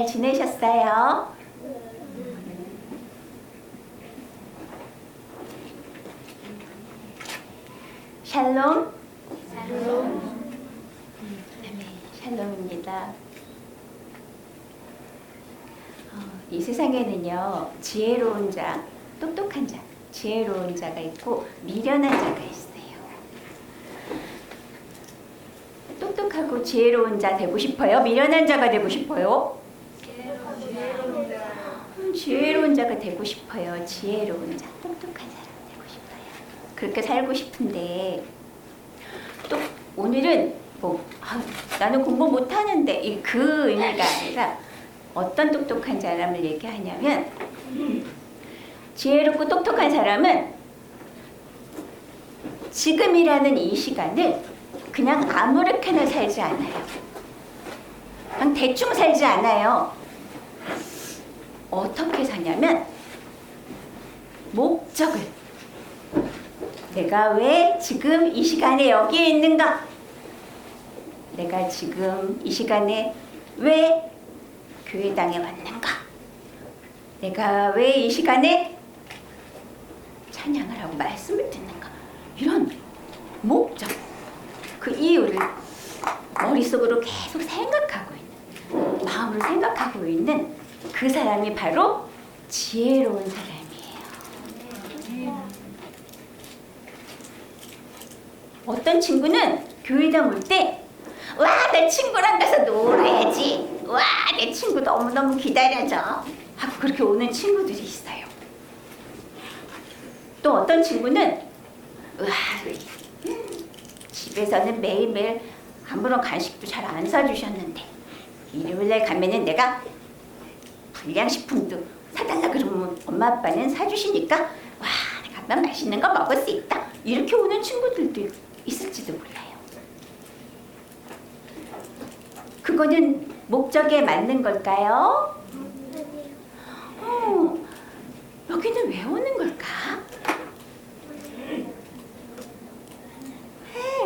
잘 지내셨어요? 샬롬? 샬롬입니다. 이 세상에는요, 지혜로운 자, 똑똑한 자, 지혜로운 자가 있고 미련한 자가 있어요. 똑똑하고 지혜로운 자 되고 싶어요? 미련한 자가 되고 싶어요? 지혜로운 자가 되고 싶어요. 지혜로운 자, 똑똑한 사람 되고 싶어요. 그렇게 살고 싶은데 또 오늘은 나는 공부 못하는데 그 의미가 아니라 어떤 똑똑한 사람을 얘기하냐면 지혜롭고 똑똑한 사람은 지금이라는 이 시간을 그냥 아무렇게나 살지 않아요. 그냥 대충 살지 않아요. 어떻게 사냐면 목적을, 내가 왜 지금 이 시간에 여기에 있는가? 내가 지금 이 시간에 왜 교회당에 왔는가? 내가 왜 이 시간에 찬양을 하고 말씀을 듣는가? 이런 목적, 그 이유를 머릿속으로 계속 생각하고 있는, 마음으로 생각하고 있는 그 사람이 바로 지혜로운 사람이에요. 어떤 친구는 교회당 올 때 와, 내 친구랑 가서 놀아야지. 와, 내 친구 너무너무 기다려줘. 하고 그렇게 오는 친구들이 있어요. 또 어떤 친구는 와, 집에서는 매일매일 아무런 간식도 잘 안 사주셨는데 일요일날 가면은 내가 불량식품도 사달라 그러면 엄마 아빠는 사주시니까 와, 내가 한번 맛있는 거 먹을 수 있다. 이렇게 오는 친구들도 있을지도 몰라요. 그거는 목적에 맞는 걸까요? 여기는 왜 오는 걸까?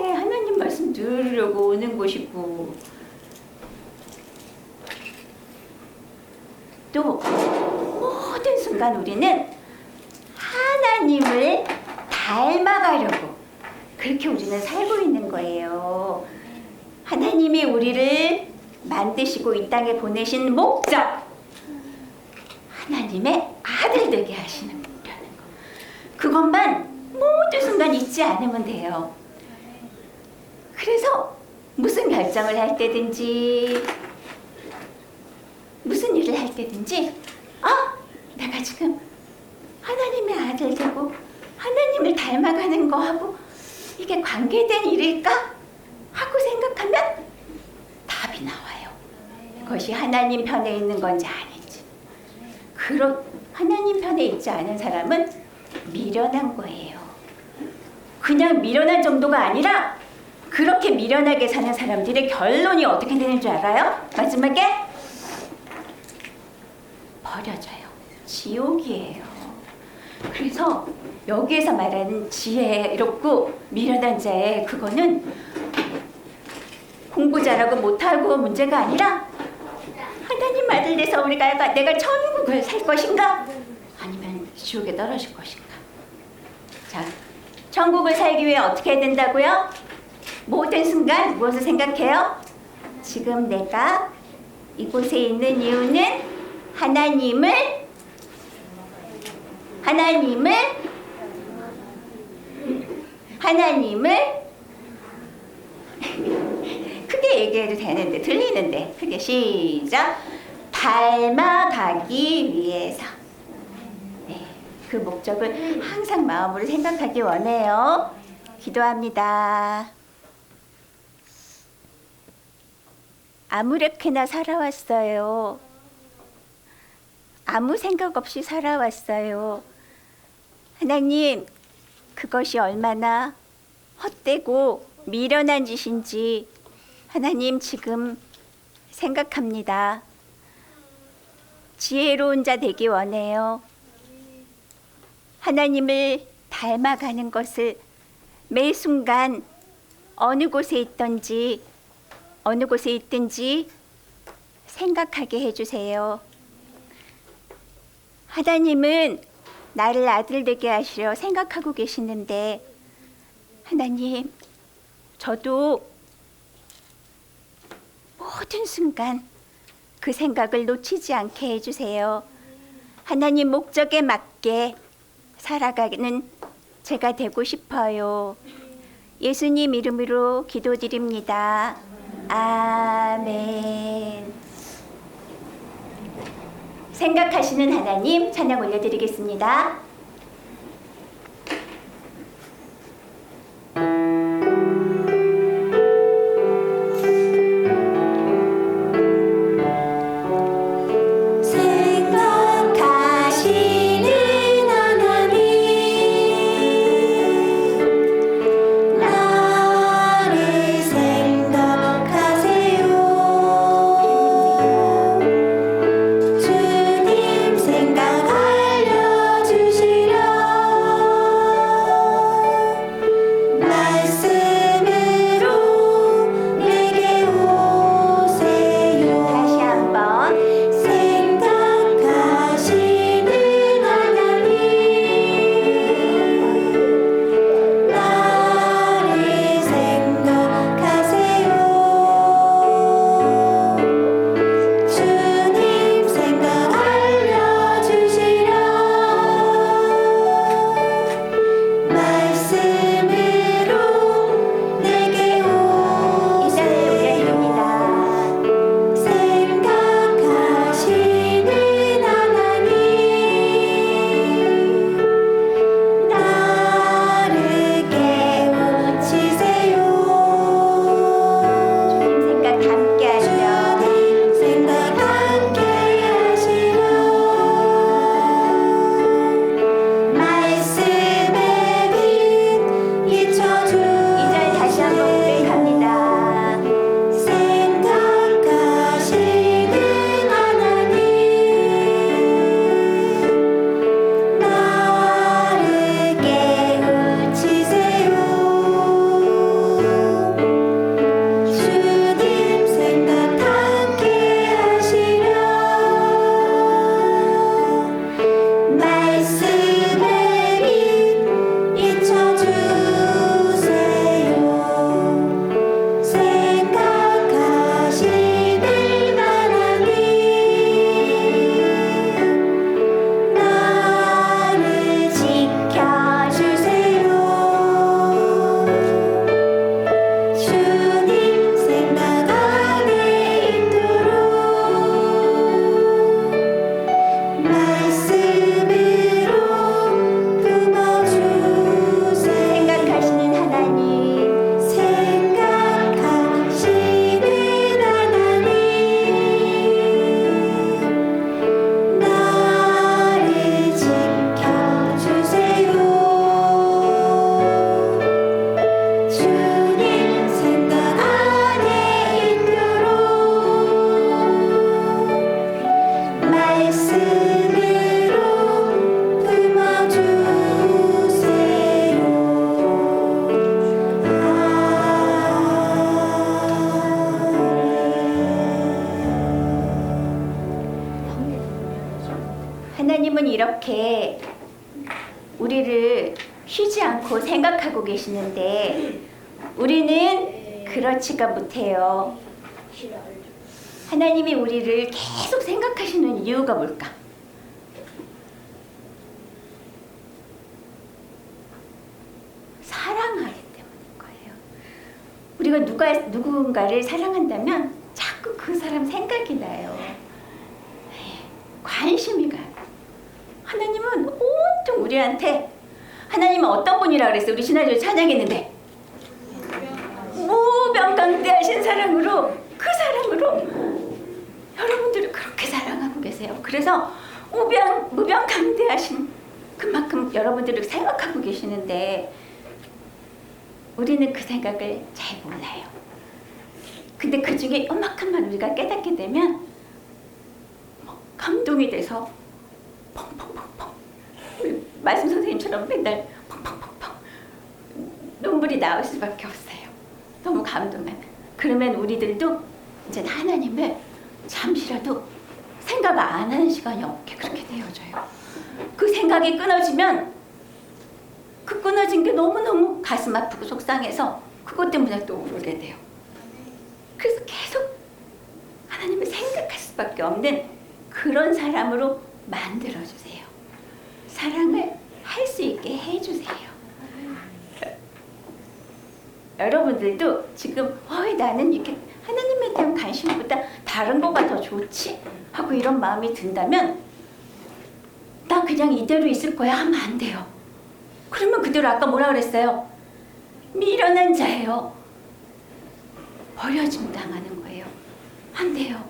하나님 말씀 들으려고 오는 곳이고, 또 모든 순간 우리는 하나님을 닮아가려고 그렇게 우리는 살고 있는 거예요. 하나님이 우리를 만드시고 이 땅에 보내신 목적, 하나님의 아들 되게 하시는 거라는 거. 그것만 모든 순간 잊지 않으면 돼요. 그래서 무슨 결정을 할 때든지, 무슨 일을 할 때든지, 내가 지금 하나님의 아들 되고 하나님을 닮아가는 거하고 이게 관계된 일일까? 하고 생각하면 답이 나와요. 그것이 하나님 편에 있는 건지 아닌지. 하나님 편에 있지 않은 사람은 미련한 거예요. 그냥 미련한 정도가 아니라 그렇게 미련하게 사는 사람들의 결론이 어떻게 되는 줄 알아요? 마지막에 버려져요. 지옥이에요. 그래서 여기에서 말하는 지혜롭고 미련한 자의 그거는 공부 잘하고 못하고 문제가 아니라 하나님 아들 돼서 내가 천국을 살 것인가? 아니면 지옥에 떨어질 것인가? 자, 천국을 살기 위해 어떻게 해야 된다고요? 모든 순간 무엇을 생각해요? 지금 내가 이곳에 있는 이유는 하나님을 크게 얘기해도 되는데 들리는데 크게 시작. 닮아가기 위해서. 네, 그 목적을 항상 마음으로 생각하기 원해요. 기도합니다. 아무렇게나 살아왔어요. 아무 생각 없이 살아왔어요. 하나님, 그것이 얼마나 헛되고 미련한 짓인지 하나님 지금 생각합니다. 지혜로운 자 되기 원해요. 하나님을 닮아가는 것을 매 순간 어느 곳에 있든지 생각하게 해주세요. 하나님은 나를 아들 되게 하시려 생각하고 계시는데, 하나님, 저도 모든 순간 그 생각을 놓치지 않게 해주세요. 하나님 목적에 맞게 살아가는 제가 되고 싶어요. 예수님 이름으로 기도드립니다. 아멘. 생각하시는 하나님 찬양 올려드리겠습니다. 하나님은 이렇게 우리를 쉬지 않고 생각하고 계시는데 우리는 그렇지가 못해요. 하나님이 우리를 계속 생각하시는 이유가 뭘까? 사랑하기 때문인 거예요. 우리가 누군가를 사랑한다면 자꾸 그 사람 생각이 나요. 관심이 가요. 하나님은 온통 우리한테, 하나님은 어떤 분이라 그랬어요? 우리 지난주에 찬양했는데 무변강대하신 사랑으로, 그 사랑으로 여러분들을 그렇게 사랑하고 계세요. 그래서 무변강대하신 그만큼 여러분들을 생각하고 계시는데 우리는 그 생각을 잘 몰라요. 근데 그 중에 요만큼만 우리가 깨닫게 되면 감동이 돼서 펑펑펑펑, 말씀 선생님처럼 맨날 펑펑펑펑 눈물이 나올 수밖에 없어요. 너무 감동하면. 그러면 우리들도 이제 하나님을 잠시라도 생각 안 하는 시간이 없게 그렇게 되어져요. 그 생각이 끊어지면 그 끊어진 게 너무너무 가슴 아프고 속상해서 그것 때문에 또 울게 돼요. 그래서 계속 하나님을 생각할 수밖에 없는 그런 사람으로 만들어주세요. 사랑을 할 수 있게 해주세요. 여러분들도 지금 나는 이렇게 하나님에 대한 관심보다 다른 거가 더 좋지? 하고 이런 마음이 든다면 나 그냥 이대로 있을 거야 하면 안 돼요. 그러면 그대로 아까 뭐라 그랬어요? 미련한 자예요. 버려짐 당하는 거예요. 안 돼요.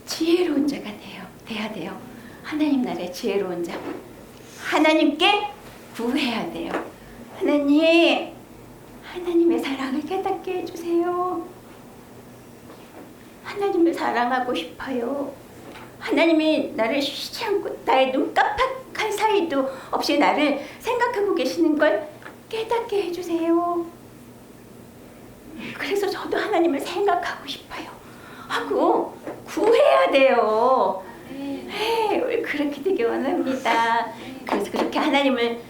지혜로운 자가 돼야 돼요. 하나님 나라의 지혜로운 자. 하나님께 구해야 돼요. 하나님의 사랑을 깨닫게 해주세요. 하나님을 사랑하고 싶어요. 하나님이 나를 쉬지 않고 나의 눈 깜빡할 사이도 없이 나를 생각하고 계시는 걸 깨닫게 해주세요. 그래서 저도 하나님을 생각하고 싶어요. 하고 구해야 돼요. 우리 그렇게 되기 원합니다. 그래서 그렇게 하나님을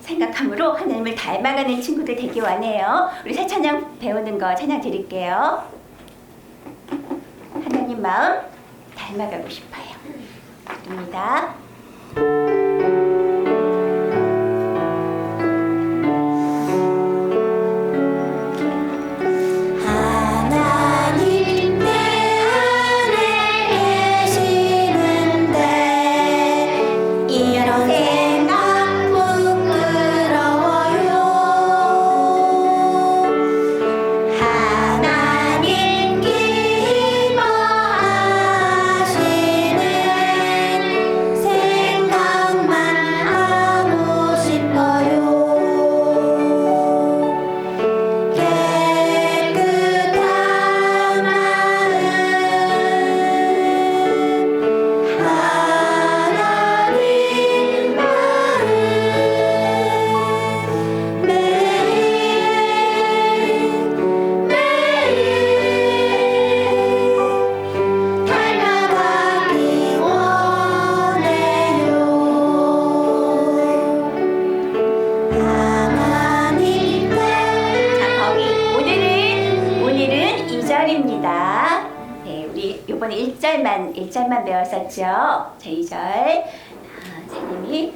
생각함으로 하나님을 닮아가는 친구들 되기 원해요. 우리 새 찬양 배우는 거 찬양 드릴게요. 하나님 마음 닮아가고 싶어요. 부릅니다. 이번에 1절만 배웠었죠. 자, 2절 선생님이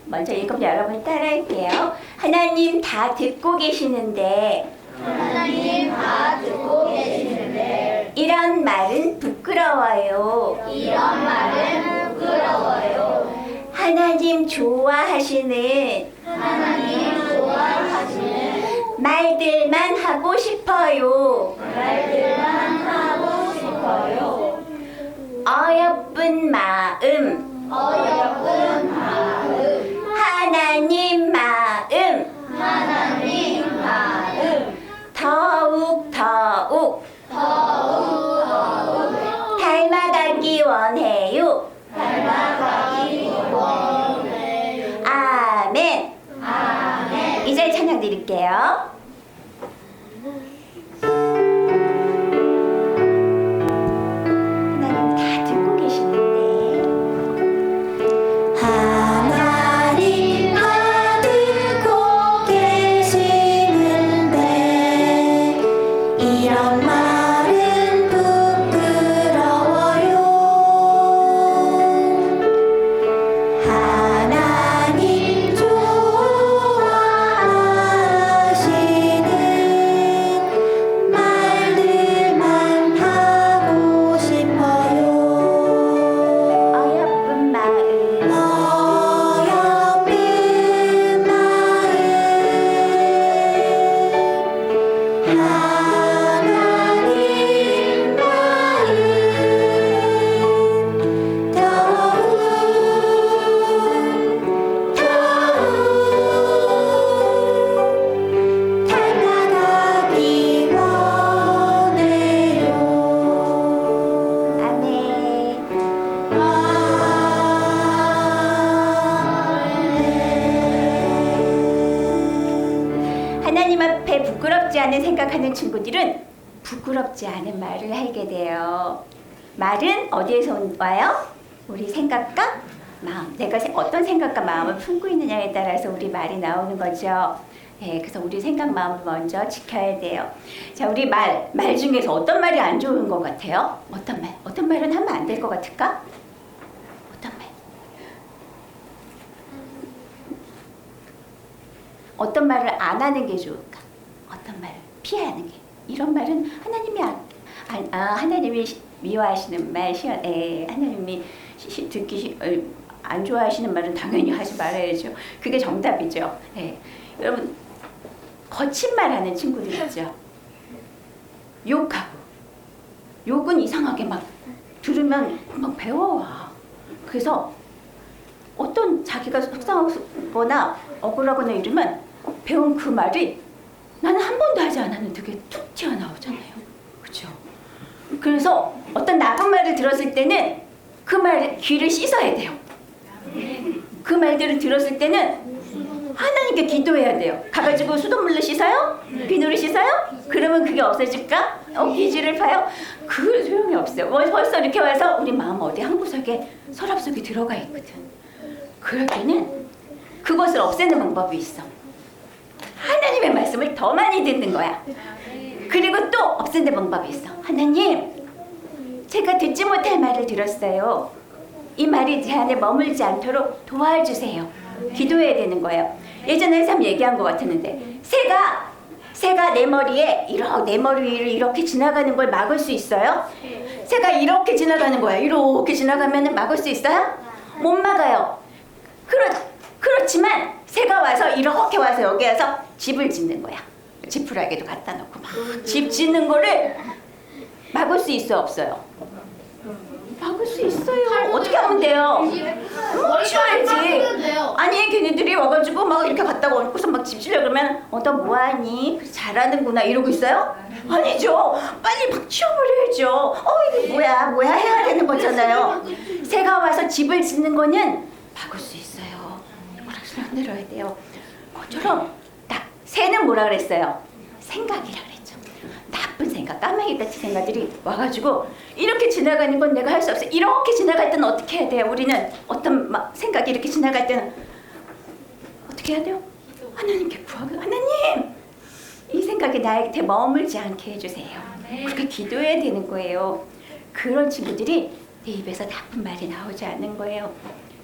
먼저 읽으면 여러분 따라할게요. 하나님 다 듣고 계시는데 이런 말은 부끄러워요. 하나님 좋아하시는 말들만 하고 싶어요. 어여쁜 마음, 하나님 마음, 더욱 닮아가기 원해요. 아멘. 이제 찬양 드릴게요. 하나님 앞에 부끄럽지 않은 생각하는 친구들은 부끄럽지 않은 말을 하게 돼요. 말은 어디에서 와요? 우리 생각과 마음. 내가 어떤 생각과 마음을 품고 있느냐에 따라서 우리 말이 나오는 거죠. 네, 그래서 우리 생각, 마음을 먼저 지켜야 돼요. 자, 우리 말 중에서 어떤 말이 안 좋은 것 같아요? 어떤 말? 어떤 말은 하면 안 될 것 같을까? 어떤 말? 어떤 말을 안 하는 게 좋을까? 어떤 말을 피하는 게? 이런 말은 하나님이 미워하시는 말, 하나님이 듣기 안 좋아하시는 말은 당연히 하지 말아야죠. 그게 정답이죠. 예. 여러분, 거친 말 하는 친구들 있죠. 욕하고. 욕은 이상하게 막 들으면 막 배워와. 그래서 어떤 자기가 속상하거나 억울하거나 이러면 배운 그 말이 나는 한 번도 하지 않았는데 그게 툭 튀어나오잖아요. 그렇죠? 그래서 어떤 나쁜 말을 들었을 때는 그 말 귀를 씻어야 돼요. 그 말들을 들었을 때는 하나님께 기도해야 돼요. 가가지고 수돗물로 씻어요? 비누로 씻어요? 그러면 그게 없어질까? 기지를 파요? 그 소용이 없어요. 벌써 이렇게 와서 우리 마음 어디 한 구석에 서랍 속에 들어가 있거든. 그럴 때는 그것을 없애는 방법이 있어. 하나님의 말씀을 더 많이 듣는 거야. 그리고 또 없애는 방법이 있어. 하나님, 제가 듣지 못할 말을 들었어요. 이 말이 제 안에 머물지 않도록 도와주세요. 기도해야 되는 거예요. 예전에 참 얘기한 것 같았는데 새가 내 머리에 내 머리 위를 이렇게 지나가는 걸 막을 수 있어요? 새가 이렇게 지나가는 거야. 이렇게 지나가면 막을 수 있어요? 못 막아요. 그렇지만 새가 와서 이렇게 와서 여기 와서 집을 짓는 거야. 지푸라기도 갖다 놓고 막 집 짓는 거를 막을 수 있어요, 없어요? 막을 수 있어요. 어떻게 하면 돼요? 치워야지. 아니, 걔네들이 와가지고 막 이렇게 갔다가 얹고서 막 집 치려고 그러면 너 뭐하니? 잘하는구나 이러고 있어요? 아니죠. 빨리 막 치워버려야죠. 이게 뭐야 해야 되는 거잖아요. 새가 와서 집을 짓는 거는 막을 수 있어요. 오락실을 내려야 돼요. 그것처럼 새는 뭐라 그랬어요? 생각이라 그랬죠. 나쁜 생각, 까마귀같이 생각들이 와가지고 이렇게 지나가는 건 내가 할 수 없어. 이렇게 지나갈 때는 어떻게 해야 돼요? 우리는 어떤 생각이 이렇게 지나갈 때는 어떻게 해야 돼요? 하나님께 구하고, 하나님, 이 생각이 나한테 머물지 않게 해주세요. 그렇게 기도해야 되는 거예요. 그런 친구들이 내 입에서 나쁜 말이 나오지 않는 거예요.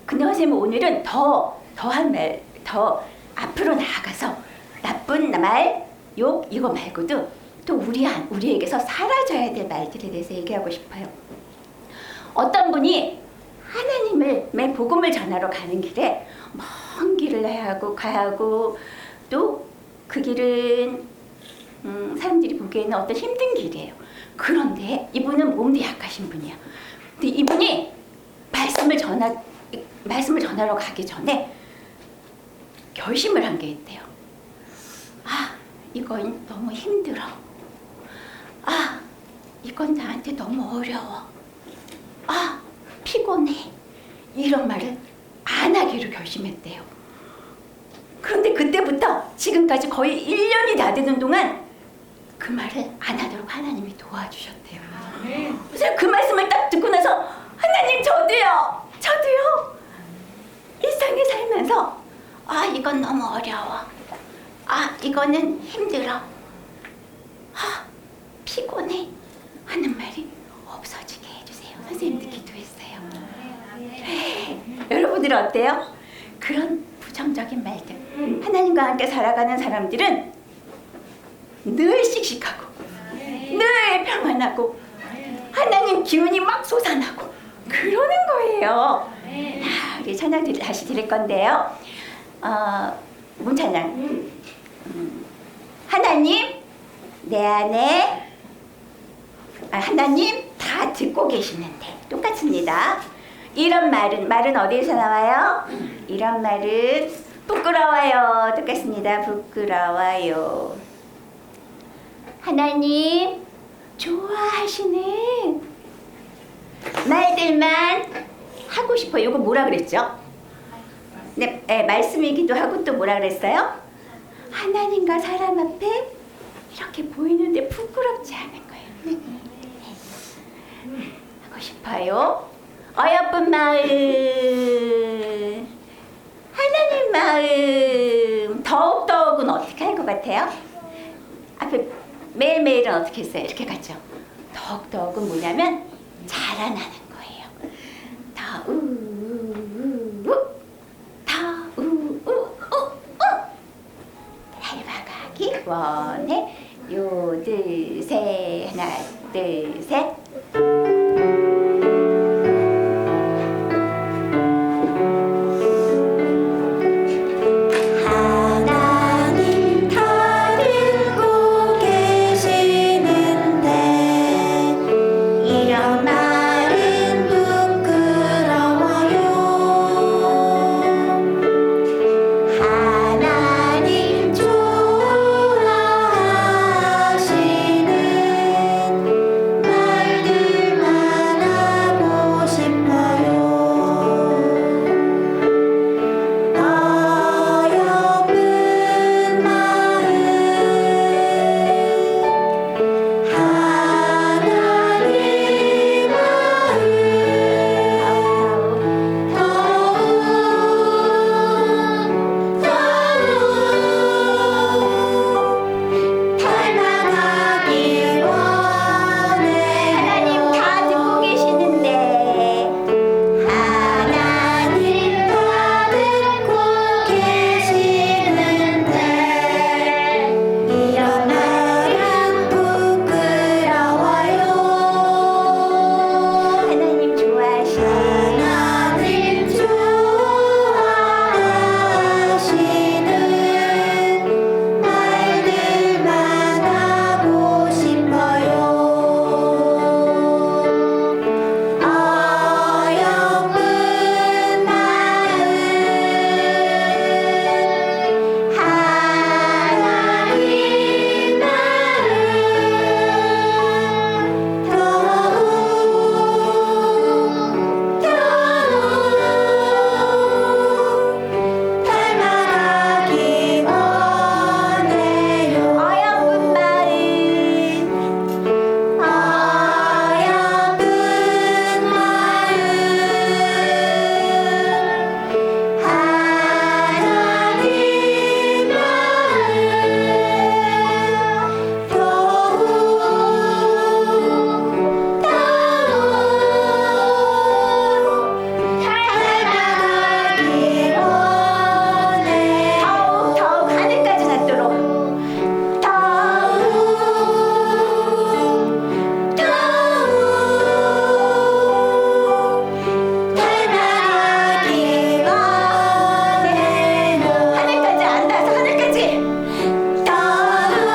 근데 선생님은 오늘은 더 앞으로 나아가서 나쁜 말, 욕 이거 말고도 또 우리에게서 사라져야 될 말들에 대해서 얘기하고 싶어요. 어떤 분이 하나님의 복음을 전하러 가는 길에 먼 길을 가야 하고 또 그 길은 사람들이 보기에는 어떤 힘든 길이에요. 그런데 이분은 몸도 약하신 분이야. 근데 이분이 말씀을 전하러 가기 전에 결심을 한 게 있대요. 이건 너무 힘들어. 이건 나한테 너무 어려워. 피곤해. 이런 말을 안 하기로 결심했대요. 그런데 그때부터 지금까지 거의 1년이 다 되는 동안 그 말을 안 하도록 하나님이 도와주셨대요. 그래서 그 말씀을 딱 듣고 나서 하나님 저도요. 일상에 살면서 이건 너무 어려워. 이거는 힘들어. 피곤해. 하는 말이 없어지게 해주세요. 선생님도 기도했어요. 여러분들은 어때요? 그런 부정적인 말들. 하나님과 함께 살아가는 사람들은 늘 씩씩하고 늘 평안하고 하나님 기운이 막 솟아나고 그러는 거예요. 우리 찬양 다시 드릴 건데요. 문찬양. 하나님 내 안에 하나님 다 듣고 계시는데 똑같습니다. 이런 말은 어디에서 나와요? 이런 말은 부끄러워요. 똑같습니다. 부끄러워요. 하나님 좋아하시는 말들만 하고 싶어요. 이거 뭐라 그랬죠? 네, 말씀이기도 하고 또 뭐라 그랬어요? 하나님과 사람 앞에 이렇게 보이는데 부끄럽지 않은 거예요. 하고 알고 싶어요. 어여쁜 마음, 하나님 마음 더욱더욱은 어떻게 할 것 같아요? 앞에 매일매일은 어떻게 했어요? 이렇게 갔죠. 더욱더욱은 뭐냐면 자라나는 거예요. 닮아가기 원해. 요, 둘, 셋. 하나, 둘, 셋. 하나님 다 듣고 계시는데 이런 말은 부끄러워요. 하나님 좋아하시는 말들만 하고 싶어요. 어여쁜 마음 하나님 마음 닮아가길 원해요. 하나님 다 듣고 계시는데 하나님 다 듣고 계시는데 이런 말은 부끄러워요. 하나님 좋아하시는 하나님 좋아하시는 말들만 하고 싶어요. 어여쁜 마음 하나님 마음 더욱 닮아가기 원해요. 어여쁜 마음 어여쁜 마음 하나님 마음 더욱 닮아가기 원해요. 더욱 하늘까지 닿도록 닮아가기 원해요. 하늘까지 안 닿아서 하늘까지 닮아가기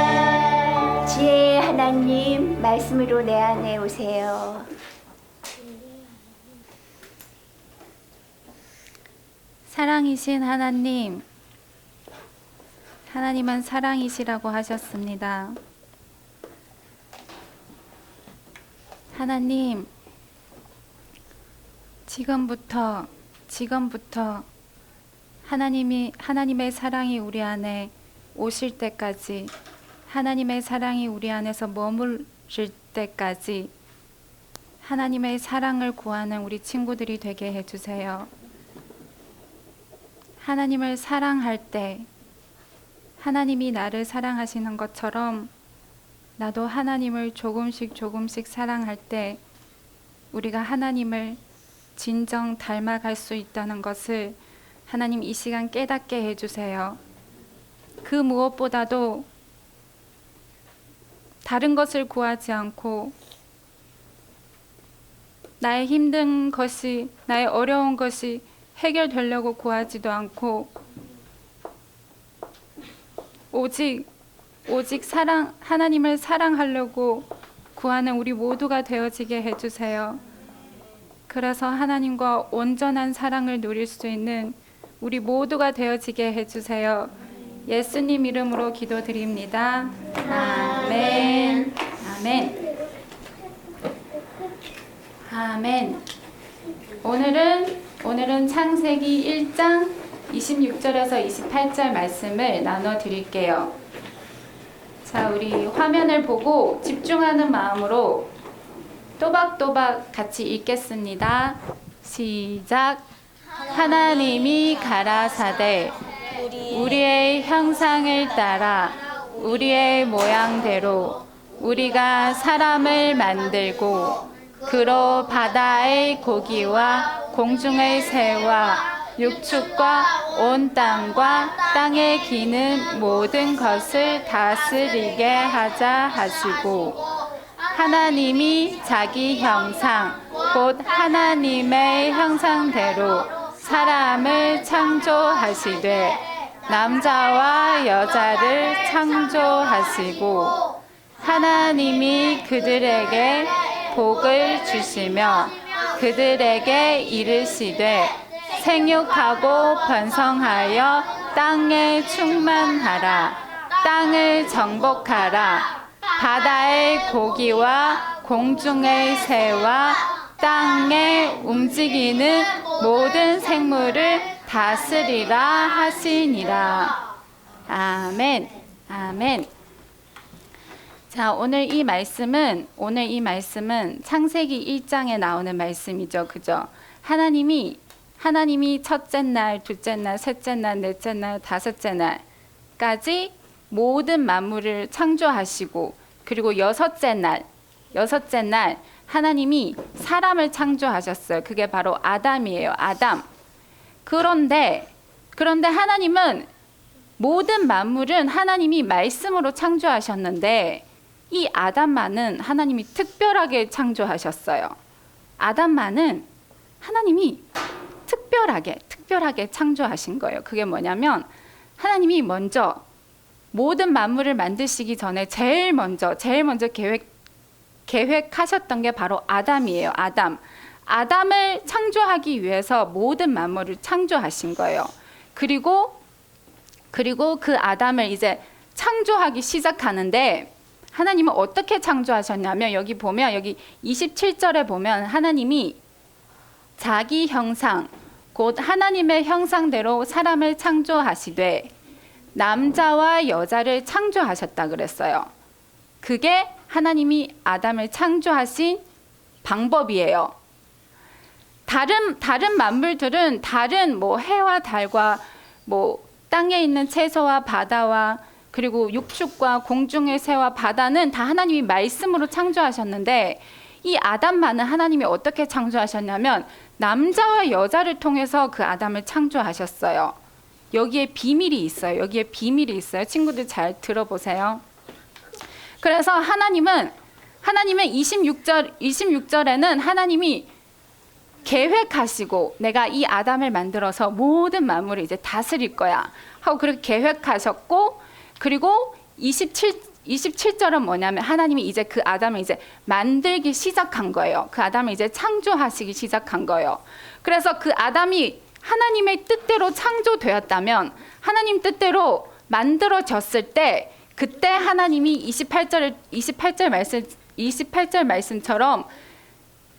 원해요. 지혜의 하나님 말씀으로 내 안에 오세요. 사랑이신 하나님, 하나님은 사랑이시라고 하셨습니다. 하나님, 지금부터 하나님의 사랑이 우리 안에 오실 때까지, 하나님의 사랑이 우리 안에서 머무실 때까지 하나님의 사랑을 구하는 우리 친구들이 되게 해주세요. 하나님을 사랑할 때 하나님이 나를 사랑하시는 것처럼 나도 하나님을 조금씩 사랑할 때 우리가 하나님을 진정 닮아갈 수 있다는 것을 하나님 이 시간 깨닫게 해주세요. 그 무엇보다도 다른 것을 구하지 않고 나의 힘든 것이, 나의 어려운 것이 해결되려고 구하지도 않고 오직 하나님을 사랑하려고 구하는 우리 모두가 되어지게 해주세요. 그래서 하나님과 온전한 사랑을 누릴 수 있는 우리 모두가 되어지게 해주세요. 예수님 이름으로 기도드립니다. 아멘. 아멘. 아멘. 오늘은 창세기 1장 26절에서 28절 말씀을 나눠 드릴게요. 자, 우리 화면을 보고 집중하는 마음으로 또박또박 같이 읽겠습니다. 시작. 하나님이 가라사대 우리의 형상을 따라 우리의 모양대로 우리가 사람을 만들고 그로 바다의 고기와 공중의 새와 육축과 온 땅과 땅에 기는 모든 것을 다스리게 하자 하시고 하나님이 자기 형상 곧 하나님의 형상대로 사람을 창조하시되 남자와 여자를 창조하시고 하나님이 그들에게 복을 주시며 그들에게 이르시되 생육하고 번성하여 땅에 충만하라 땅을 정복하라 바다의 고기와 공중의 새와 땅에 움직이는 모든 생물을 다스리라 하시니라. 아멘. 아멘. 자, 오늘 이 말씀은 창세기 1장에 나오는 말씀이죠. 그죠? 하나님이 첫째 날, 둘째 날, 셋째 날, 넷째 날, 다섯째 날까지 모든 만물을 창조하시고 그리고 여섯째 날 하나님이 사람을 창조하셨어요. 그게 바로 아담이에요. 아담. 그런데 하나님은 모든 만물은 하나님이 말씀으로 창조하셨는데 이 아담만은 하나님이 특별하게 창조하셨어요. 아담만은 하나님이 특별하게 창조하신 거예요. 그게 뭐냐면 하나님이 먼저 모든 만물을 만드시기 전에 제일 먼저 계획하셨던 게 바로 아담이에요. 아담을 창조하기 위해서 모든 만물을 창조하신 거예요. 그리고 그 아담을 이제 창조하기 시작하는데 하나님은 어떻게 창조하셨냐면 여기 27절에 보면 하나님이 자기 형상 곧 하나님의 형상대로 사람을 창조하시되 남자와 여자를 창조하셨다 그랬어요. 그게 하나님이 아담을 창조하신 방법이에요. 다른 만물들은 다른 해와 달과 땅에 있는 채소와 바다와 그리고 육축과 공중의 새와 바다는 다 하나님이 말씀으로 창조하셨는데 이 아담만은 하나님이 어떻게 창조하셨냐면 남자와 여자를 통해서 그 아담을 창조하셨어요. 여기에 비밀이 있어요. 친구들 잘 들어보세요. 그래서 하나님은 26절에는 하나님이 계획하시고 내가 이 아담을 만들어서 모든 만물을 이제 다스릴 거야 하고 그렇게 계획하셨고 그리고 27절은 뭐냐면 하나님이 이제 그 아담을 이제 만들기 시작한 거예요. 그 아담을 이제 창조하시기 시작한 거예요. 그래서 그 아담이 하나님의 뜻대로 창조되었다면 하나님 뜻대로 만들어졌을 때 그때 하나님이 28절 말씀처럼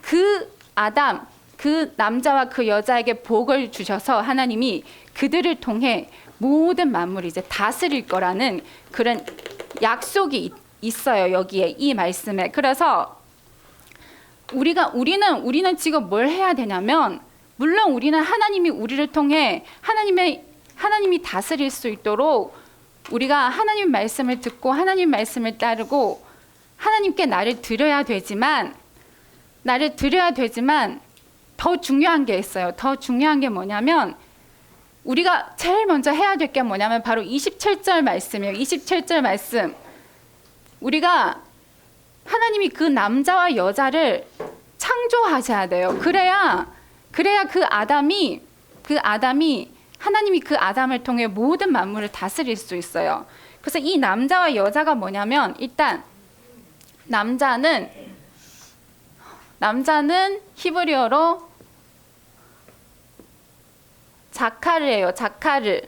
그 아담 그 남자와 그 여자에게 복을 주셔서 하나님이 그들을 통해 모든 만물을 이제 다스릴 거라는 그런 약속이 있어요. 여기에 이 말씀에. 그래서 우리는 지금 뭘 해야 되냐면 물론 우리는 하나님이 우리를 통해 하나님이 다스릴 수 있도록 우리가 하나님 말씀을 듣고 하나님 말씀을 따르고 하나님께 나를 드려야 되지만 더 중요한 게 있어요. 더 중요한 게 뭐냐면 우리가 제일 먼저 해야 될 게 뭐냐면 바로 27절 말씀이에요. 27절 말씀. 우리가 하나님이 그 남자와 여자를 창조하셔야 돼요. 그래야 그 아담이 하나님이 그 아담을 통해 모든 만물을 다스릴 수 있어요. 그래서 이 남자와 여자가 뭐냐면 일단 남자는 히브리어로 자카르예요. 자카르.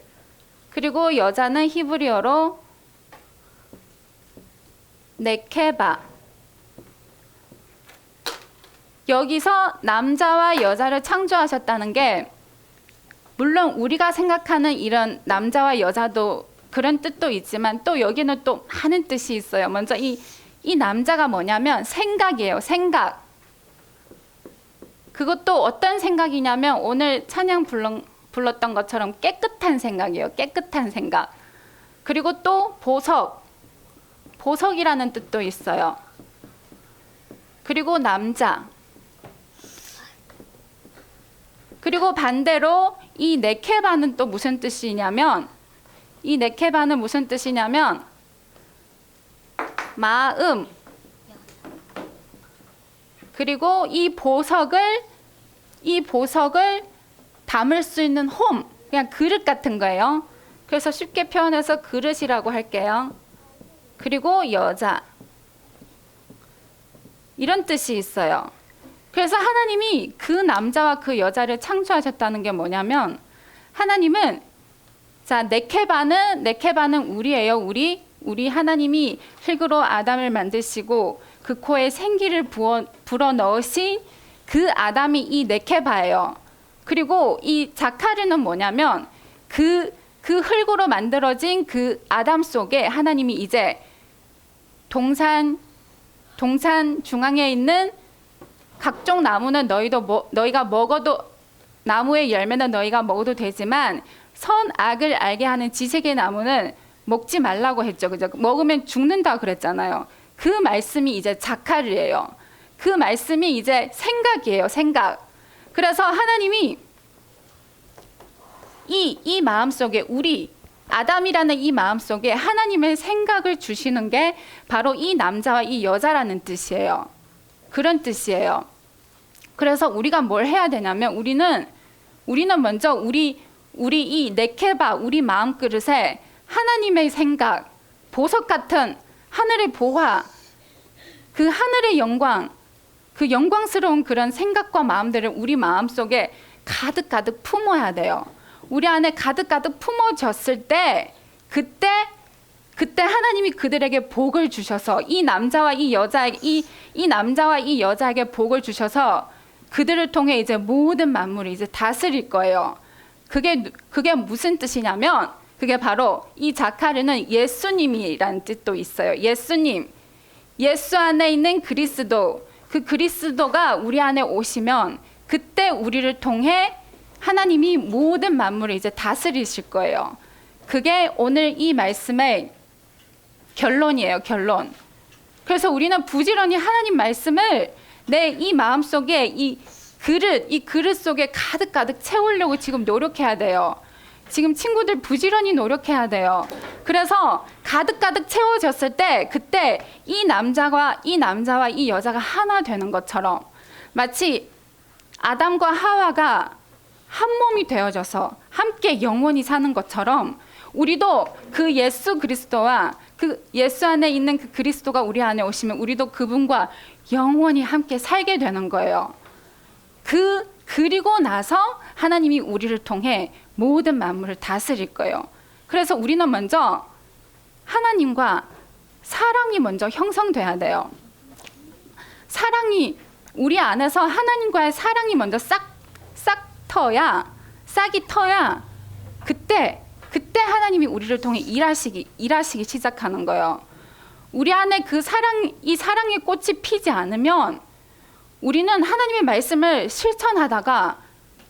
그리고 여자는 히브리어로 네케바. 여기서 남자와 여자를 창조하셨다는 게 물론 우리가 생각하는 이런 남자와 여자도 그런 뜻도 있지만 또 여기는 또 많은 뜻이 있어요. 먼저 이 남자가 뭐냐면 생각이에요. 생각. 그것도 어떤 생각이냐면 오늘 찬양 불렀던 것처럼 깨끗한 생각이에요. 깨끗한 생각. 그리고 또 보석. 보석이라는 뜻도 있어요. 그리고 남자. 그리고 반대로 이 네케바는 또 무슨 뜻이냐면 이 네케바는 무슨 뜻이냐면 마음. 그리고 이 보석을 담을 수 있는 홈, 그냥 그릇 같은 거예요. 그래서 쉽게 표현해서 그릇이라고 할게요. 그리고 여자. 이런 뜻이 있어요. 그래서 하나님이 그 남자와 그 여자를 창조하셨다는 게 뭐냐면 하나님은 자 네케바는 우리예요. 우리 하나님이 흙으로 아담을 만드시고 그 코에 생기를 불어 넣으신 그 아담이 이 네케바예요. 그리고 이 자카르는 뭐냐면 그 흙으로 만들어진 그 아담 속에 하나님이 이제 동산 중앙에 있는 각종 나무는 너희가 먹어도 나무의 열매는 너희가 먹어도 되지만 선악을 알게 하는 지식의 나무는 먹지 말라고 했죠. 그죠? 먹으면 죽는다 그랬잖아요. 그 말씀이 이제 자카르예요. 그 말씀이 이제 생각이에요. 생각. 그래서 하나님이 이 마음속에 우리 아담이라는 이 마음속에 하나님의 생각을 주시는 게 바로 이 남자와 이 여자라는 뜻이에요. 그런 뜻이에요. 그래서 우리가 뭘 해야 되냐면 우리는 먼저 우리 이 네케바 우리 마음 그릇에 하나님의 생각, 보석 같은 하늘의 보화, 그 하늘의 영광, 그 영광스러운 그런 생각과 마음들을 우리 마음속에 가득가득 품어야 돼요. 우리 안에 가득가득 품어졌을 때 그때 하나님이 그들에게 복을 주셔서 이 남자와 이 여자에게 복을 주셔서 그들을 통해 이제 모든 만물이 이제 다스릴 거예요. 그게 무슨 뜻이냐면 그게 바로 이 자카르는 예수님이라는 뜻도 있어요. 예수님. 예수 안에 있는 그리스도. 그 그리스도가 우리 안에 오시면 그때 우리를 통해 하나님이 모든 만물을 이제 다스리실 거예요. 그게 오늘 이 말씀의 결론이에요. 결론. 그래서 우리는 부지런히 하나님 말씀을 내 이 마음속에 이 그릇 속에 가득가득 채우려고 지금 노력해야 돼요. 지금 친구들 부지런히 노력해야 돼요. 그래서 가득가득 채워졌을 때 그때 이 남자와 이 여자가 하나 되는 것처럼 마치 아담과 하와가 한 몸이 되어져서 함께 영원히 사는 것처럼 우리도 그 예수 그리스도와 그 예수 안에 있는 그 그리스도가 우리 안에 오시면 우리도 그분과 영원히 함께 살게 되는 거예요. 그리고 나서 하나님이 우리를 통해 모든 만물을 다스릴 거예요. 그래서 우리는 먼저 하나님과 사랑이 먼저 형성돼야 돼요. 사랑이 우리 안에서 하나님과의 사랑이 먼저 싹이 터야 그때 하나님이 우리를 통해 일하시기 시작하는 거예요. 우리 안에 이 사랑의 꽃이 피지 않으면 우리는 하나님의 말씀을 실천하다가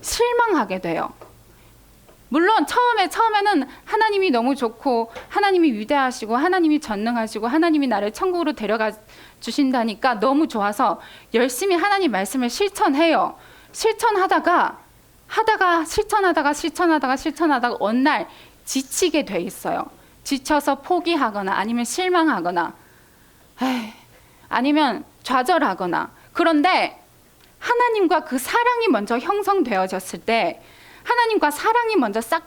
실망하게 돼요. 물론 처음에는 하나님이 너무 좋고 하나님이 위대하시고 하나님이 전능하시고 하나님이 나를 천국으로 데려가 주신다니까 너무 좋아서 열심히 하나님 말씀을 실천해요. 실천하다가 어느 날 지치게 돼 있어요. 지쳐서 포기하거나 아니면 실망하거나 아니면 좌절하거나. 그런데 하나님과 그 사랑이 먼저 형성되어졌을 때 하나님과 사랑이 먼저 싹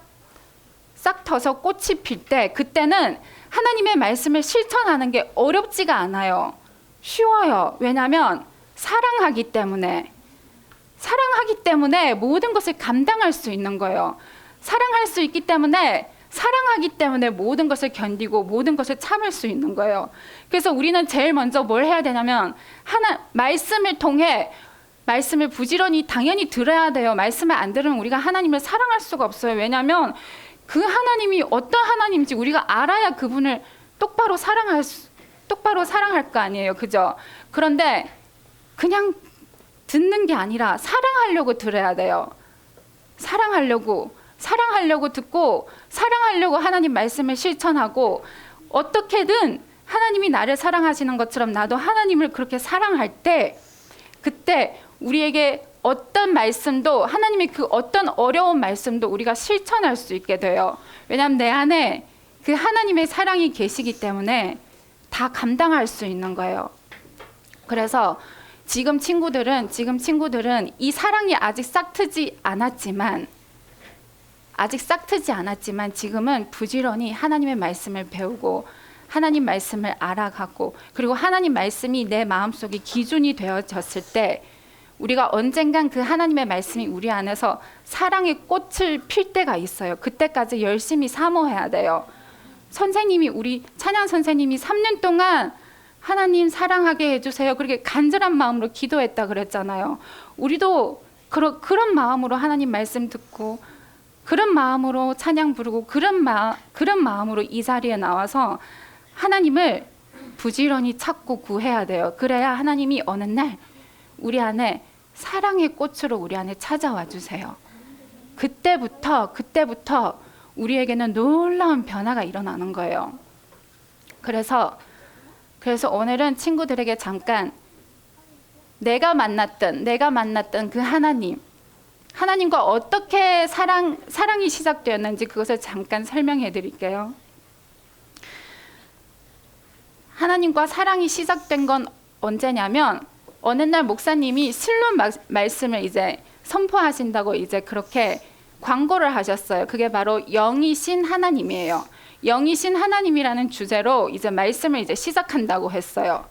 터서 꽃이 필 때 그때는 하나님의 말씀을 실천하는 게 어렵지가 않아요. 쉬워요. 왜냐하면 사랑하기 때문에 모든 것을 감당할 수 있는 거예요. 사랑할 수 있기 때문에 사랑하기 때문에 모든 것을 견디고 모든 것을 참을 수 있는 거예요. 그래서 우리는 제일 먼저 뭘 해야 되냐면 말씀을 통해 말씀을 부지런히 당연히 들어야 돼요. 말씀을 안 들으면 우리가 하나님을 사랑할 수가 없어요. 왜냐하면 그 하나님이 어떤 하나님인지 우리가 알아야 그분을 똑바로 사랑할 거 아니에요. 그죠? 그런데 그냥 듣는 게 아니라 사랑하려고 들어야 돼요. 사랑하려고 듣고 사랑하려고 하나님 말씀을 실천하고 어떻게든 하나님이 나를 사랑하시는 것처럼 나도 하나님을 그렇게 사랑할 때 그때 우리에게 어떤 말씀도 하나님의 그 어떤 어려운 말씀도 우리가 실천할 수 있게 돼요. 왜냐하면 내 안에 그 하나님의 사랑이 계시기 때문에 다 감당할 수 있는 거예요. 그래서 지금 친구들은 이 사랑이 아직 싹트지 않았지만 지금은 부지런히 하나님의 말씀을 배우고 하나님 말씀을 알아가고 그리고 하나님 말씀이 내 마음속에 기준이 되어졌을 때 우리가 언젠간 그 하나님의 말씀이 우리 안에서 사랑의 꽃을 필 때가 있어요. 그때까지 열심히 사모해야 돼요. 우리 찬양 선생님이 3년 동안 하나님 사랑하게 해주세요. 그렇게 간절한 마음으로 기도했다 그랬잖아요. 우리도 그런 마음으로 하나님 말씀 듣고 그런 마음으로 찬양 부르고 그런 마음으로 이 자리에 나와서 하나님을 부지런히 찾고 구해야 돼요. 그래야 하나님이 어느 날 우리 안에 사랑의 꽃으로 우리 안에 찾아와 주세요. 그때부터 우리에게는 놀라운 변화가 일어나는 거예요. 그래서 오늘은 친구들에게 잠깐 내가 만났던 그 하나님과 어떻게 사랑이 시작되었는지 그것을 잠깐 설명해 드릴게요. 하나님과 사랑이 시작된 건 언제냐면 어느 날 목사님이 실론 말씀을 이제 선포하신다고 이제 그렇게 광고를 하셨어요. 그게 바로 영이신 하나님이에요. 영이신 하나님이라는 주제로 이제 말씀을 이제 시작한다고 했어요.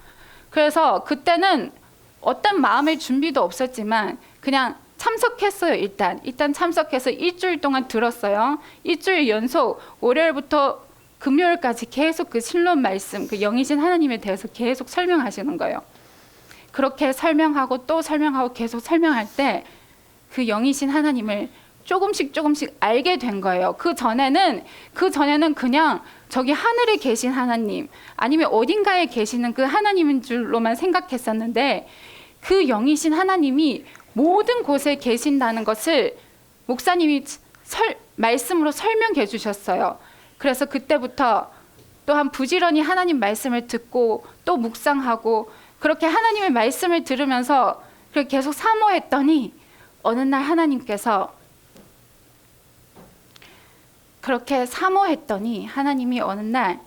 그래서 그때는 어떤 마음의 준비도 없었지만 그냥 참석했어요. 일단 참석해서 일주일 동안 들었어요. 일주일 연속 월요일부터 금요일까지 계속 그 실론 말씀, 그 영이신 하나님에 대해서 계속 설명하시는 거예요. 그렇게 설명하고 또 설명하고 계속 설명할 때 그 영이신 하나님을 조금씩 알게 된 거예요. 그 전에는 그냥 저기 하늘에 계신 하나님 아니면 어딘가에 계시는 그 하나님인 줄로만 생각했었는데 그 영이신 하나님이 모든 곳에 계신다는 것을 목사님이 말씀으로 설명해 주셨어요. 그래서 그때부터 또한 부지런히 하나님 말씀을 듣고 또 묵상하고 그렇게 하나님의 말씀을 들으면서 그렇게 계속 사모했더니 어느 날 하나님께서 그렇게 사모했더니 하나님이 어느 날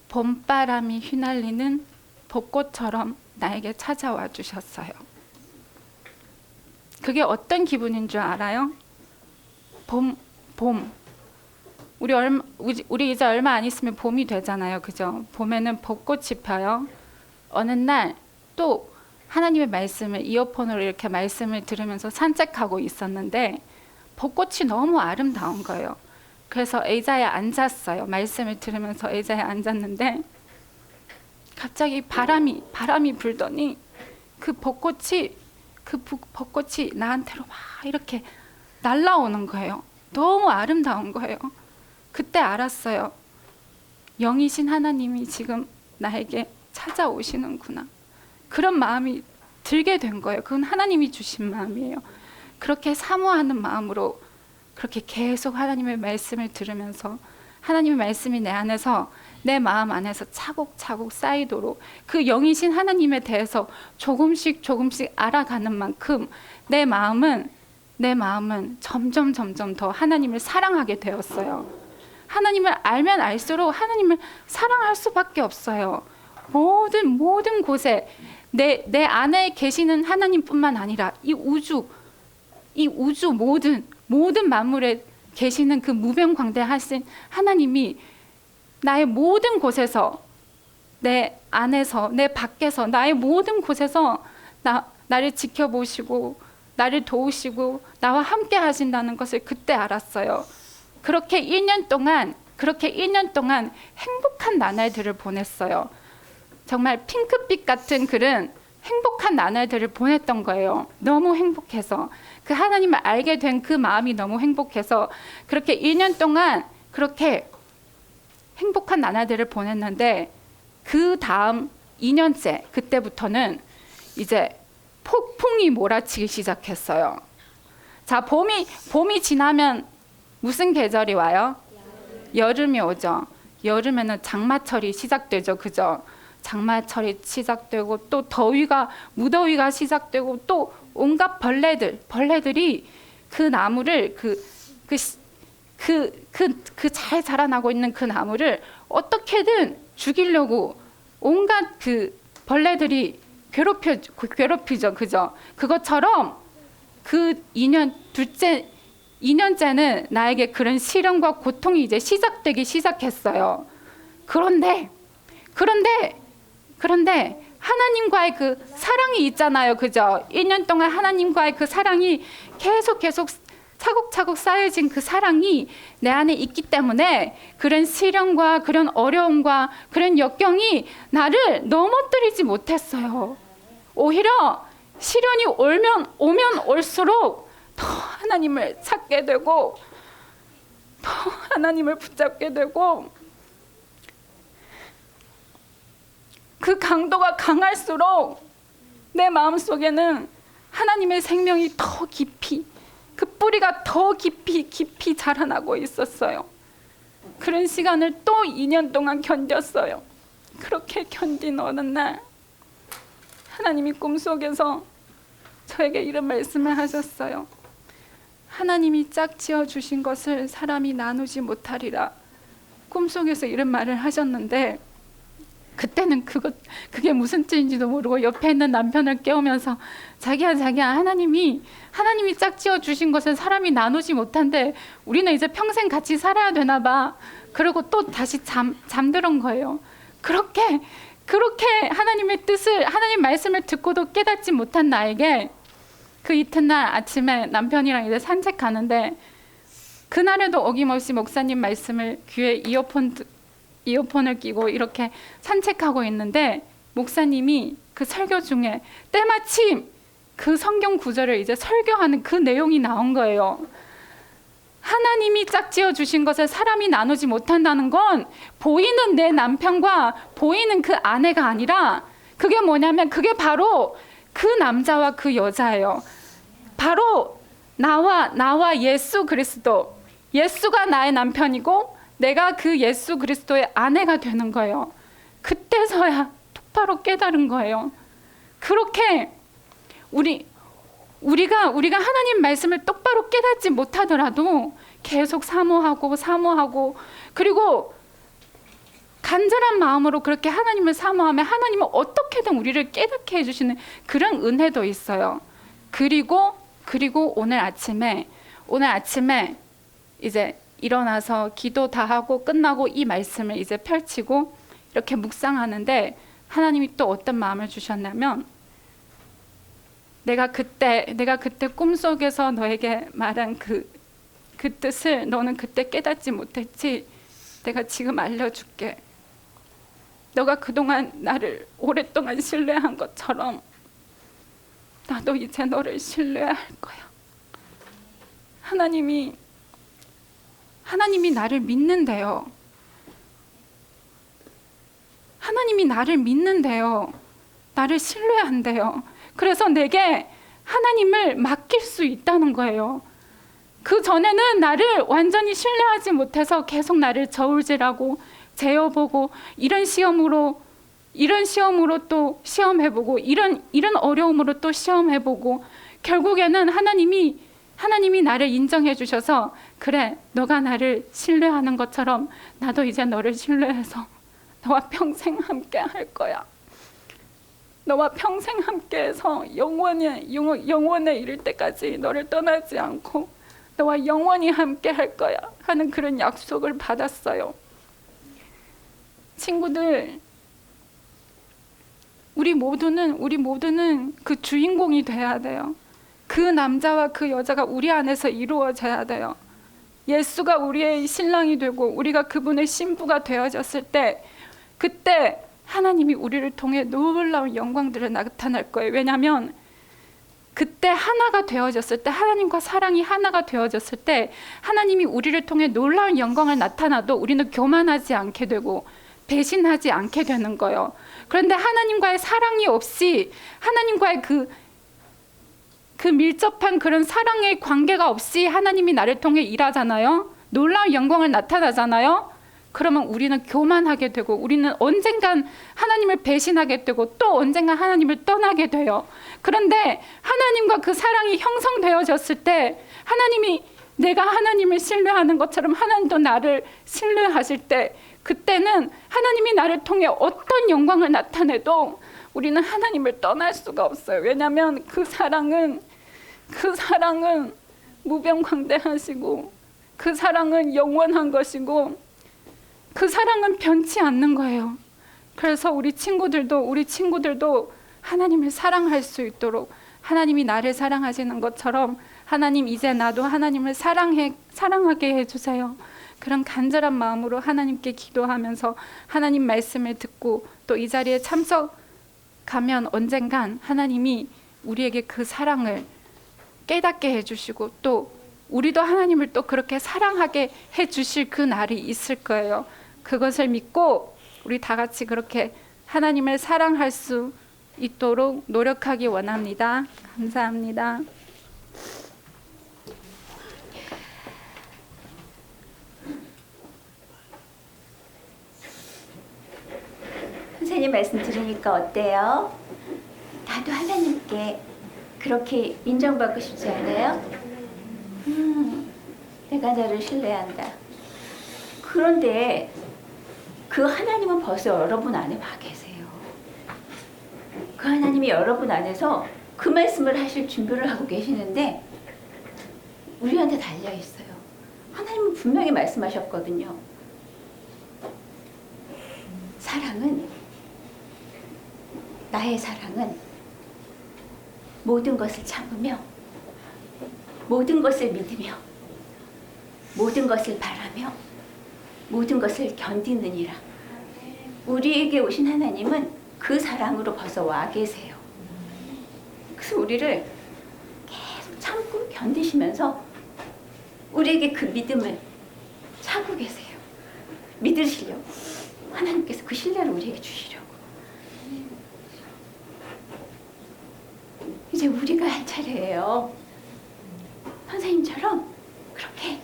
봄바람이 휘날리는 벚꽃처럼 나에게 찾아와 주셨어요. 그게 어떤 기분인 줄 알아요? 봄. 우리 이제 얼마 안 있으면 봄이 되잖아요. 그죠? 봄에는 벚꽃이 펴요. 어느 날 또 하나님의 말씀을 이어폰으로 이렇게 말씀을 들으면서 산책하고 있었는데 벚꽃이 너무 아름다운 거예요. 그래서 의자에 앉았어요. 말씀을 들으면서 의자에 앉았는데 갑자기 바람이 불더니 그 벚꽃이 나한테로 막 이렇게 날아오는 거예요. 너무 아름다운 거예요. 그때 알았어요. 영이신 하나님이 지금 나에게 찾아오시는구나. 그런 마음이 들게 된 거예요. 그건 하나님이 주신 마음이에요. 그렇게 사모하는 마음으로 그렇게 계속 하나님의 말씀을 들으면서 하나님의 말씀이 내 안에서 내 마음 안에서 차곡차곡 쌓이도록 그 영이신 하나님에 대해서 조금씩 알아가는 만큼 내 마음은 점점 더 하나님을 사랑하게 되었어요. 하나님을 알면 알수록 하나님을 사랑할 수밖에 없어요. 모든 곳에 내 안에 계시는 하나님뿐만 아니라 이 우주 모든 만물에 계시는 그 무변광대하신 하나님이 나의 모든 곳에서 내 안에서, 내 밖에서, 나의 모든 곳에서 나를 지켜보시고 나를 도우시고 나와 함께 하신다는 것을 그때 알았어요. 그렇게 1년 동안 행복한 나날들을 보냈어요. 정말 핑크빛 같은 그런 행복한 나날들을 보냈던 거예요. 너무 행복해서, 그 하나님을 알게 된 그 마음이 너무 행복해서 그렇게 1년 동안 그렇게 행복한 나날들을 보냈는데, 그 다음 2년째 그때부터는 이제 폭풍이 몰아치기 시작했어요. 자, 봄이 지나면 무슨 계절이 와요? 여름이 오죠. 여름에는 장마철이 시작되죠. 그죠? 장마철이 시작되고 또 무더위가 시작되고 또 온갖 벌레들이 그 나무를 잘 자라나고 있는 그 나무를 어떻게든 죽이려고 온갖 그 벌레들이 괴롭히죠. 그죠? 그것처럼 그 2년째는 나에게 그런 시련과 고통이 이제 시작되기 시작했어요. 그런데 하나님과의 그 사랑이 있잖아요. 그죠? 1년 동안 하나님과의 그 사랑이 계속 차곡차곡 쌓여진 그 사랑이 내 안에 있기 때문에 그런 시련과 그런 어려움과 그런 역경이 나를 넘어뜨리지 못했어요. 오히려 시련이 오면 올수록 더 하나님을 찾게 되고 더 하나님을 붙잡게 되고, 그 강도가 강할수록 내 마음속에는 하나님의 생명이 더 깊이, 그 뿌리가 더 깊이 자라나고 있었어요. 그런 시간을 또 2년 동안 견뎠어요. 그렇게 견딘 어느 날 하나님이 꿈속에서 저에게 이런 말씀을 하셨어요. 하나님이 짝지어 주신 것을 사람이 나누지 못하리라. 꿈속에서 이런 말을 하셨는데, 그때는 그게 무슨 뜻인지도 모르고 옆에 있는 남편을 깨우면서 자기야 하나님이 짝지어 주신 것은 사람이 나누지 못한데 우리는 이제 평생 같이 살아야 되나 봐. 그리고 또 다시 잠들은 거예요. 그렇게 하나님의 뜻을, 하나님 말씀을 듣고도 깨닫지 못한 나에게 그 이튿날 아침에 남편이랑 이제 산책하는데, 그날에도 어김없이 목사님 말씀을 귀에 이어폰을 끼고 이렇게 산책하고 있는데, 목사님이 그 설교 중에 때마침 그 성경 구절을 이제 설교하는 그 내용이 나온 거예요. 하나님이 짝지어 주신 것을 사람이 나누지 못한다는 건 보이는 내 남편과 보이는 그 아내가 아니라, 그게 뭐냐면 그게 바로 그 남자와 그 여자예요. 바로 나와 예수 그리스도, 예수가 나의 남편이고 내가 그 예수 그리스도의 아내가 되는 거예요. 그때서야 똑바로 깨달은 거예요. 그렇게 우리가 하나님 말씀을 똑바로 깨닫지 못하더라도 계속 사모하고 그리고 간절한 마음으로 그렇게 하나님을 사모하면 하나님은 어떻게든 우리를 깨닫게 해주시는 그런 은혜도 있어요. 그리고 오늘 아침에 이제 일어나서 기도 다 하고 끝나고 이 말씀을 이제 펼치고 이렇게 묵상하는데, 하나님이 또 어떤 마음을 주셨냐면, 내가 그때 꿈속에서 너에게 말한 그 뜻을 너는 그때 깨닫지 못했지. 내가 지금 알려줄게. 너가 그동안 나를 오랫동안 신뢰한 것처럼 나도 이제 너를 신뢰할 거야. 하나님이 나를 믿는데요. 하나님이 나를 믿는데요. 나를 신뢰한대요. 그래서 내게 하나님을 맡길 수 있다는 거예요. 그 전에는 나를 완전히 신뢰하지 못해서 계속 나를 저울질하고 재어보고 이런 시험으로 또 시험해보고 이런 어려움으로 또 시험해보고, 결국에는 하나님이 나를 인정해 주셔서, 그래 너가 나를 신뢰하는 것처럼 나도 이제 너를 신뢰해서 너와 평생 함께 할 거야. 너와 평생 함께해서 영원에 이를 때까지 너를 떠나지 않고 너와 영원히 함께 할 거야 하는 그런 약속을 받았어요. 친구들, 우리 모두는 그 주인공이 돼야 돼요. 그 남자와 그 여자가 우리 안에서 이루어져야 돼요. 예수가 우리의 신랑이 되고 우리가 그분의 신부가 되어졌을 때, 그때 하나님이 우리를 통해 놀라운 영광들을 나타낼 거예요. 왜냐하면 그때 하나가 되어졌을 때, 하나님과 사랑이 하나가 되어졌을 때 하나님이 우리를 통해 놀라운 영광을 나타나도 우리는 교만하지 않게 되고 배신하지 않게 되는 거예요. 그런데 하나님과의 사랑이 없이, 하나님과의 그 밀접한 그런 사랑의 관계가 없이 하나님이 나를 통해 일하잖아요. 놀라운 영광을 나타나잖아요. 그러면 우리는 교만하게 되고 우리는 언젠간 하나님을 배신하게 되고 또 언젠간 하나님을 떠나게 돼요. 그런데 하나님과 그 사랑이 형성되어졌을 때, 하나님이, 내가 하나님을 신뢰하는 것처럼 하나님도 나를 신뢰하실 때, 그때는 하나님이 나를 통해 어떤 영광을 나타내도 우리는 하나님을 떠날 수가 없어요. 왜냐하면 그 사랑은 무변광대하시고, 그 사랑은 영원한 것이고, 그 사랑은 변치 않는 거예요. 그래서 우리 친구들도 하나님을 사랑할 수 있도록, 하나님이 나를 사랑하시는 것처럼 하나님, 이제 나도 하나님을 사랑하게 해주세요. 그런 간절한 마음으로 하나님께 기도하면서 하나님 말씀을 듣고 또 이 자리에 참석하면 언젠간 하나님이 우리에게 그 사랑을 깨닫게 해주시고 또 우리도 하나님을 또 그렇게 사랑하게 해주실 그 날이 있을 거예요. 그것을 믿고 우리 다 같이 그렇게 하나님을 사랑할 수 있도록 노력하기 원합니다. 감사합니다. 선생님 말씀 들으니까 어때요? 나도 하나님께 그렇게 인정받고 싶지 않아요? 내가 너를 신뢰한다. 그런데 그 하나님은 벌써 여러분 안에 와 계세요. 그 하나님이 여러분 안에서 그 말씀을 하실 준비를 하고 계시는데 우리한테 달려 있어요. 하나님은 분명히 말씀하셨거든요. 나의 사랑은 모든 것을 참으며 모든 것을 믿으며 모든 것을 바라며 모든 것을 견디느니라. 우리에게 오신 하나님은 그 사랑으로 벌써 와 계세요. 그래서 우리를 계속 참고 견디시면서 우리에게 그 믿음을 차고 계세요. 믿으시려고 하나님께서 그 신뢰를 우리에게 주시려고. 이제 우리가 할 차례예요. 선생님처럼 그렇게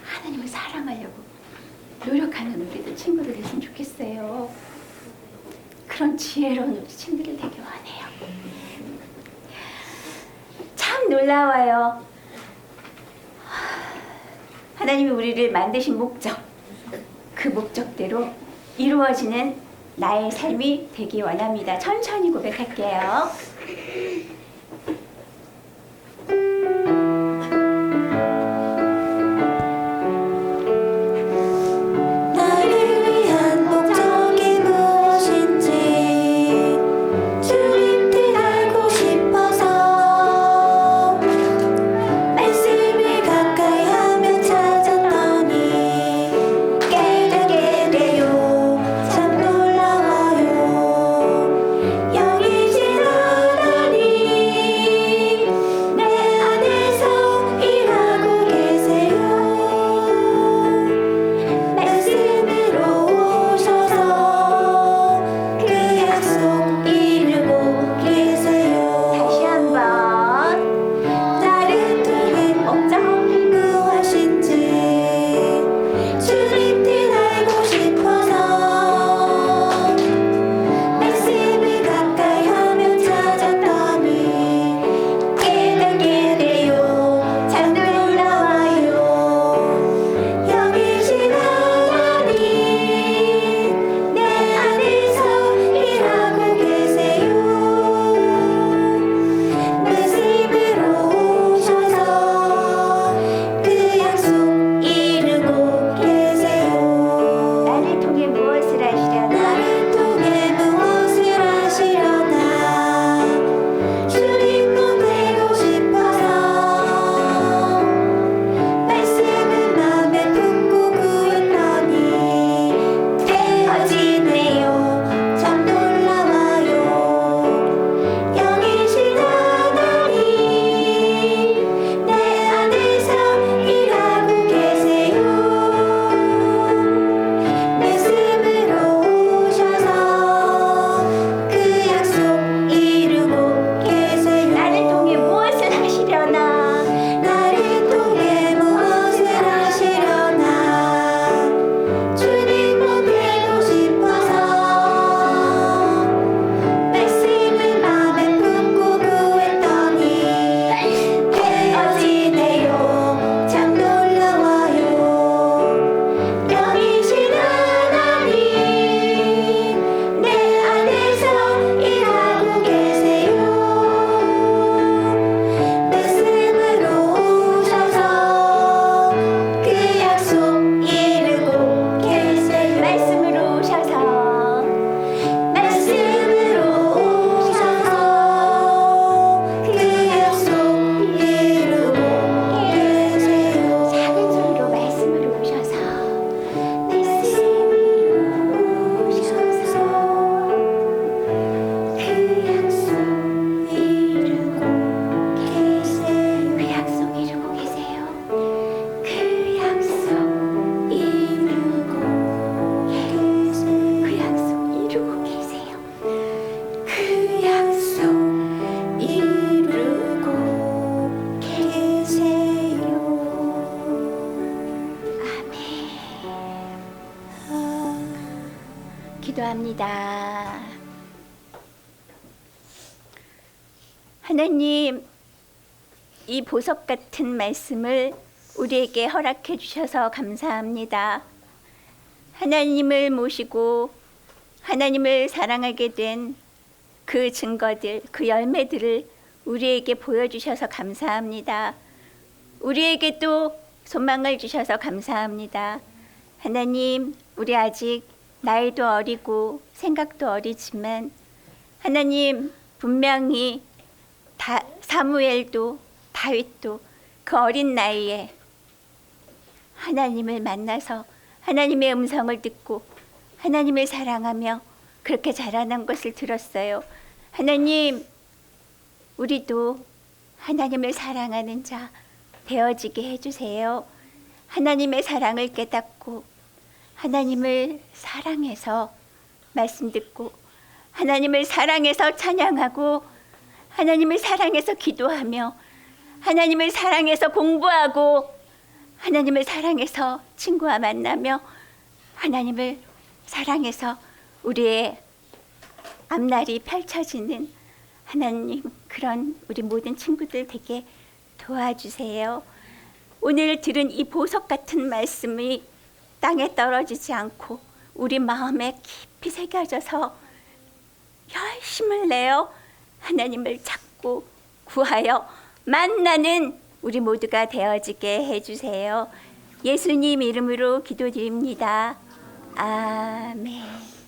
하나님을 사랑하려고 노력하는 우리들 친구들 됐으면 좋겠어요. 그런 지혜로운 우리 친구들 되길 원해요. 참 놀라워요. 하나님이 우리를 만드신 목적, 그 목적대로 이루어지는 나의 삶이 되기 원합니다. 천천히 고백할게요. 나를 위한 목적이 무엇인지 주님 뜻 알고 싶어서 말씀을 가까이 하며 찾았더니 깨닫게 돼요. 참 놀라워요. 영이신 하나님 기도합니다. 하나님, 이 보석 같은 말씀을 우리에게 허락해 주셔서 감사합니다. 하나님을 모시고 하나님을 사랑하게 된 그 증거들, 그 열매들을 우리에게 보여주셔서 감사합니다. 우리에게 또 소망을 주셔서 감사합니다. 하나님, 우리 아직 나이도 어리고 생각도 어리지만 하나님, 분명히 사무엘도 다윗도 그 어린 나이에 하나님을 만나서 하나님의 음성을 듣고 하나님을 사랑하며 그렇게 자라난 것을 들었어요. 하나님, 우리도 하나님을 사랑하는 자 되어지게 해주세요. 하나님의 사랑을 깨닫고 하나님을 사랑해서 말씀 듣고 하나님을 사랑해서 찬양하고 하나님을 사랑해서 기도하며 하나님을 사랑해서 공부하고 하나님을 사랑해서 친구와 만나며 하나님을 사랑해서 우리의 앞날이 펼쳐지는 하나님, 그런 우리 모든 친구들 되게 도와주세요. 오늘 들은 이 보석 같은 말씀이 땅에 떨어지지 않고 우리 마음에 깊이 새겨져서 열심을 내어 하나님을 찾고 구하여 만나는 우리 모두가 되어지게 해주세요. 예수님 이름으로 기도드립니다. 아멘.